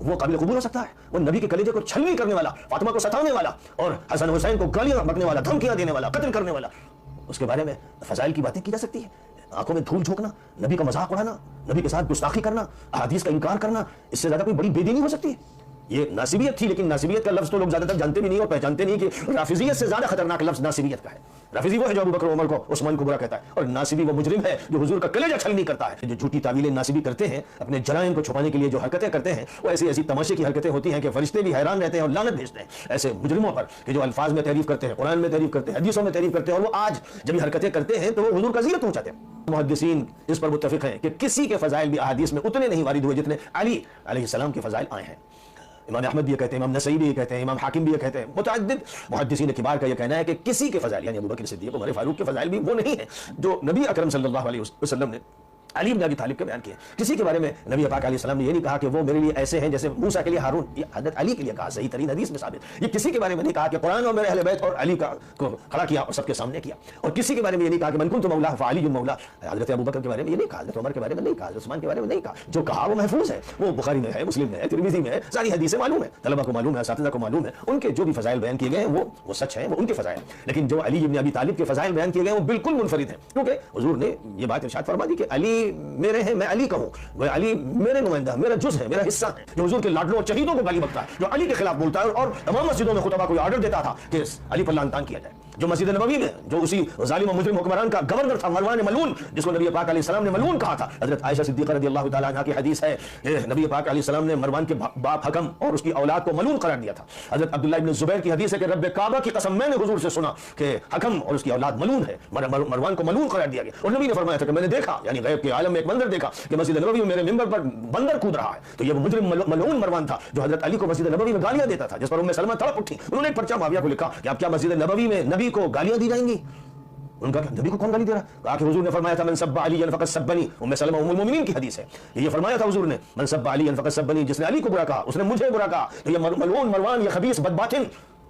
وہ قابل قبول ہو سکتا ہے؟ وہ نبی کے کلیجے کو چھلنی کرنے والا، فاطمہ کو ستانے والا اور حسن حسین کو گالیاں بکنے والا، دھمکیاں دینے والا، قتل کرنے والا، اس کے بارے میں فضائل کی باتیں کی جا سکتی ہیں؟ آنکھوں میں دھول جھونکنا، نبی کا مذاق اڑانا، نبی کے ساتھ گستاخی کرنا، احادیث کا انکار کرنا، اس سے زیادہ کوئی بڑی بے دینی ہو سکتی ہے؟ یہ ناصبیت تھی، لیکن ناصبیت کا لفظ تو لوگ زیادہ تر جانتے بھی نہیں اور پہچانتے نہیں کہ رافضیت سے زیادہ خطرناک لفظ ناصبیت کا ہے۔ رافضی وہ ہے جو ابو بکر عمر کو عثمان کو برا کہتا ہے، اور ناصبی وہ مجرم ہے جو حضور کا کلیجہ چھلنی کرتا ہے۔ جو جھوٹی تعویلیں ناصبی کرتے ہیں، اپنے جرائم کو چھپانے کے لیے جو حرکتیں کرتے ہیں، وہ ایسی ایسی تماشے کی حرکتیں ہوتی ہیں کہ فرشتے بھی حیران رہتے ہیں اور لعنت بھیجتے ہیں ایسے مجرموں پر کہ جو الفاظ میں تعریف کرتے ہیں، قرآن میں تعریف کرتے ہیں، حدیثوں میں تعریف کرتے ہیں، اور وہ آج جب یہ حرکتیں کرتے ہیں تو وہ حضور کا ذیل پہنچاتے ہیں۔ محدثین اس پر متفق ہیں کہ کسی کے فضائل بھی احادیث میں اتنے نہیں وارد ہوئے جتنے علی علیہ السلام کے فضائل آئے ہیں۔ امام احمد بھی یہ کہتے ہیں، امام نسائی بھی یہ کہتے ہیں، امام حاکم بھی یہ کہتے ہیں، متعدد محدثین کبار کا یہ کہنا ہے کہ کسی کے فضائل یعنی ابوبکر صدیق عمر فاروق کے فضائل بھی وہ نہیں ہیں جو نبی اکرم صلی اللہ علیہ وسلم نے علی بن ابی طالب کے بیان کیے۔ کسی کے بارے میں نبی پاک علیہ السلام نے یہ نہیں کہا کہ وہ میرے لیے ایسے ہیں جیسے موسیٰ کے لیے ہارون، یہ حضرت علی کے لیے کہا، صحیح ترین حدیث میں ثابت۔ یہ کسی کے بارے میں نہیں کہا کہ قرآن اور میرے اہل بیت اور علی کو کھڑا کیا اور سب کے سامنے کیا، اور کسی کے بارے میں یہ نہیں کہا کہ من کنت مولا فعلی مولا۔ حضرت ابوبکر کے بارے میں یہ نہیں کہا، حضرت عمر کے بارے میں نہیں کہا، حضرت عثمان کے بارے میں نہیں کہا۔ جو کہا وہ محفوظ ہے، وہ بخاری میں ہے، مسلم میں ہے، ترمذی میں ہے، ساری حدیثیں معلوم ہے، طلبہ کو معلوم ہے، اساتذہ کو معلوم ہے، ان کے جو بھی فضائل بیان کیے گئے ہیں وہ سچ ہیں، وہ ان کے فضائل ہیں۔ لیکن جو علی بن ابی طالب کے فضائل بیان کیے گئے ہیں وہ بالکل منفرد ہیں، کیونکہ حضور نے یہ بات ارشاد فرما دی کہ علی میرے ہیں، میں علی کا ہوں، وہ علی میرے نمائندہ، میرا جز ہے، میرا حصہ ہے۔ جو حضور کے لاڈلوں اور شہیدوں کو گالی بکتا ہے، جو علی کے خلاف بولتا ہے اور تمام مسجدوں میں خطبہ کو آرڈر دیتا تھا کہ علی پر لعن طعن کیا جائے، جو مسجد نبوی میں جو اسی ظالم و مجرم حکمران کا گورنر تھا مروان ملعون، جس کو نبی پاک علیہ السلام نے ملعون کہا تھا، حضرت عائشہ صدیقہ رضی اللہ تعالی عنہا کی حدیث ہے کہ نبی پاک علیہ السلام نے مروان کے باپ حکم اور اس کی اولاد کو ملعون قرار دیا تھا۔ حضرت عبداللہ ابن زبیر کی حدیث ہے کہ رب کعبہ کی قسم میں نے حضور سے سنا کہ حکم اور اس کی اولاد ملعون ہے، مروان کو ملعون قرار دیا گیا، اور نبی نے فرمایا تھا کہ میں نے دیکھا، یعنی غیب کے عالم میں ایک منظر دیکھا کہ مسجد نبوی میں میرے منبر پر بندر کود رہا ہے، تو یہ وہ مجرم ملعون مروان تھا جو حضرت علی کو مسجد نبوی میں گالیاں دیتا تھا، جس پر ام سلمہ تڑپ اٹھی۔ انہوں نے ایک پرچہ معاویہ کو لکھا کہ اب کیا مسجد نبوی میں نبی کو گالیاں دی جائیں گی؟ ان کا نبی کو کون گالی دے رہا؟ کہا کہ حضور نے فرمایا تھا من سب علی فقط سبنی، ام سلمہ ام المؤمنین کی حدیث ہے، یہ فرمایا تھا حضور نے من سب علی فقط سبنی، جس نے علی کو برا کہا اس نے مجھے برا کہا۔ تو یہ ملعون مروان، یہ خبیث بدباطن،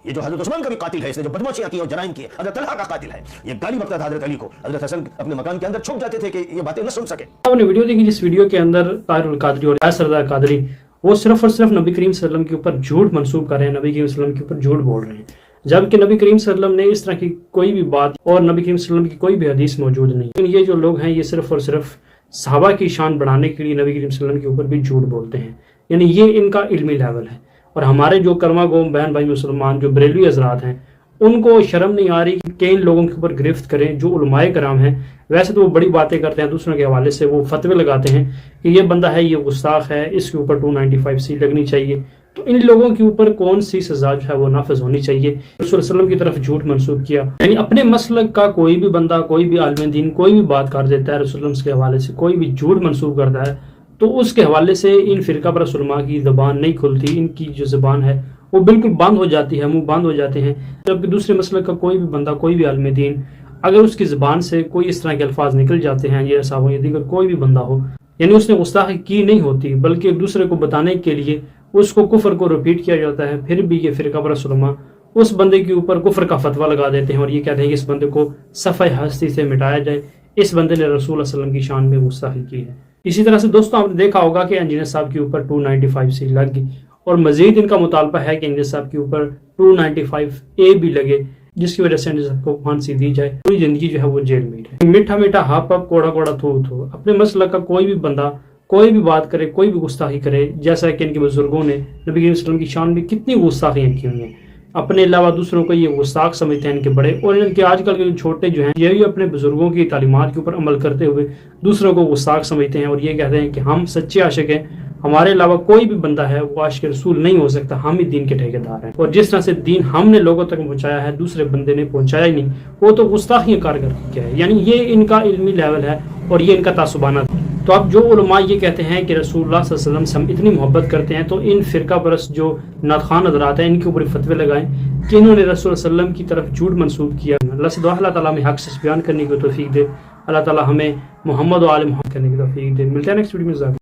یہ جو حضرت عثمان کا بھی قاتل ہے، اس نے جو بدمعشیاں کی اور جرائم کیے، حضرت طلحہ کا قاتل ہے، یہ گالی بکتا تھا حضرت علی کو۔ حضرت حسن اپنے مکان کے اندر چھپ جاتے تھے کہ یہ باتیں نہ سن سکے۔ آپ نے ویڈیو دیکھی جس ویڈیو کے اندر طاہر القادری اور یاسر رضا قادری وہ صرف اور صرف نبی کریم صلی اللہ علیہ وسلم کے اوپر جھوٹ منسوب کر رہے ہیں، نبی کریم صلی اللہ علیہ وسلم کے اوپر جھوٹ بول رہے ہیں، جبکہ نبی کریم صلی اللہ علیہ وسلم نے اس طرح کی کوئی بھی بات اور نبی کریم صلی اللہ علیہ وسلم کی کوئی بھی حدیث موجود نہیں۔ لیکن یہ جو لوگ ہیں یہ صرف اور صرف صحابہ کی شان بڑھانے کے لیے نبی کریم صلی اللہ علیہ وسلم کے اوپر بھی جھوٹ بولتے ہیں، یعنی یہ ان کا علمی لیول ہے۔ اور ہمارے جو کرما گوم بہن بھائی مسلمان جو بریلوی حضرات ہیں ان کو شرم نہیں آ رہی کہ ان لوگوں کے اوپر گرفت کریں جو علماء کرام ہیں۔ ویسے تو وہ بڑی باتیں کرتے ہیں، دوسروں کے حوالے سے وہ فتوے لگاتے ہیں کہ یہ بندہ ہے، یہ گستاخ ہے، اس کے اوپر 295C لگنی چاہیے۔ تو ان لوگوں کے اوپر کون سی سزا جو ہے وہ نافذ ہونی چاہیے؟ رسول صلی اللہ علیہ وسلم کی طرف جھوٹ منسوب کیا، یعنی اپنے مسلک کا کوئی بھی بندہ، کوئی بھی عالم دین کوئی بھی بات کر دیتا ہے رسول اللہ کے حوالے سے، کوئی بھی جھوٹ منسوب کرتا ہے تو اس کے حوالے سے ان فرقہ پرست علماء کی زبان نہیں کھلتی، ان کی جو زبان ہے وہ بالکل بند ہو جاتی ہے، منہ بند ہو جاتے ہیں۔ جبکہ دوسرے مسلک کا کوئی بھی بندہ، کوئی بھی عالم دین، اگر اس کی زبان سے کوئی اس طرح کے الفاظ نکل جاتے ہیں، یہ صاحب یا دیگر کوئی بھی بندہ ہو، یعنی اس نے گستاخی کی نہیں ہوتی بلکہ دوسرے کو بتانے کے لیے اس کو کفر کو رپیٹ کیا جاتا ہے، پھر بھی یہ فرقہ پرست علماء اس بندے کے اوپر کفر کا فتویٰ لگا دیتے ہیں اور یہ کہتے ہیں کہ اس بندے کو صفحہ ہستی سے مٹایا جائے، اس بندے نے رسول اللہ صلی اللہ علیہ وسلم کی شان میں گستاخی کی ہے۔ اسی طرح سے دوستوں آپ نے دیکھا ہوگا کہ انجینئر صاحب کے اوپر 295C لگ گئی، اور مزید ان کا مطالبہ ہے کہ انجینئر صاحب کے اوپر 295A بھی لگے، جس کی وجہ سے انجینئر صاحب کو پھانسی دی جائے، پوری زندگی جو ہے وہ جیل میں رہے۔ میٹھا میٹھا ہاپ ہاپ کوڑا کوڑا تھو تھو، اپنے مسلک کا کوئی بھی بندہ کوئی بھی بات کرے، کوئی بھی گستاخی کرے، جیسا کہ ان کے بزرگوں نے نبی کریم صلی اللہ علیہ وسلم کی شان میں کتنی گستاخیاں کی ہوئی ہیں، اپنے علاوہ دوسروں کو یہ گستاخ سمجھتے ہیں ان کے بڑے، اور ان کے آج کل کے جو چھوٹے جو ہیں یہ بھی اپنے بزرگوں کی تعلیمات کے اوپر عمل کرتے ہوئے دوسروں کو گستاخ سمجھتے ہیں اور یہ کہتے ہیں کہ ہم سچے عاشق ہیں، ہمارے علاوہ کوئی بھی بندہ ہے وہ عاشق رسول نہیں ہو سکتا، ہم ہی دین کے ٹھیکیدار ہیں، اور جس طرح سے دین ہم نے لوگوں تک پہنچایا ہے دوسرے بندے نے پہنچایا ہی نہیں، وہ تو گستاخیاں کار کر کے ہے، یعنی یہ ان کا علمی لیول ہے اور یہ ان کا تعصبانہ۔ تو اب جو علماء یہ کہتے ہیں کہ رسول اللہ صلی اللہ علیہ وسلم سے ہم اتنی محبت کرتے ہیں، تو ان فرقہ پرست جو نعت حضرات ہیں ان کے اوپر فتوے لگائیں کہ انہوں نے رسول اللہ صلی اللہ علیہ وسلم کی طرف جھوٹ منسوب کیا۔ اللہ سے دعا اللہ تعالیٰ ہمیں حق سے بیان کرنے کی توفیق دے، اللہ تعالیٰ ہمیں محمد و آل محمد کرنے کی توفیق دے۔ ملتے ہیں نیکسٹ ویڈیو میں۔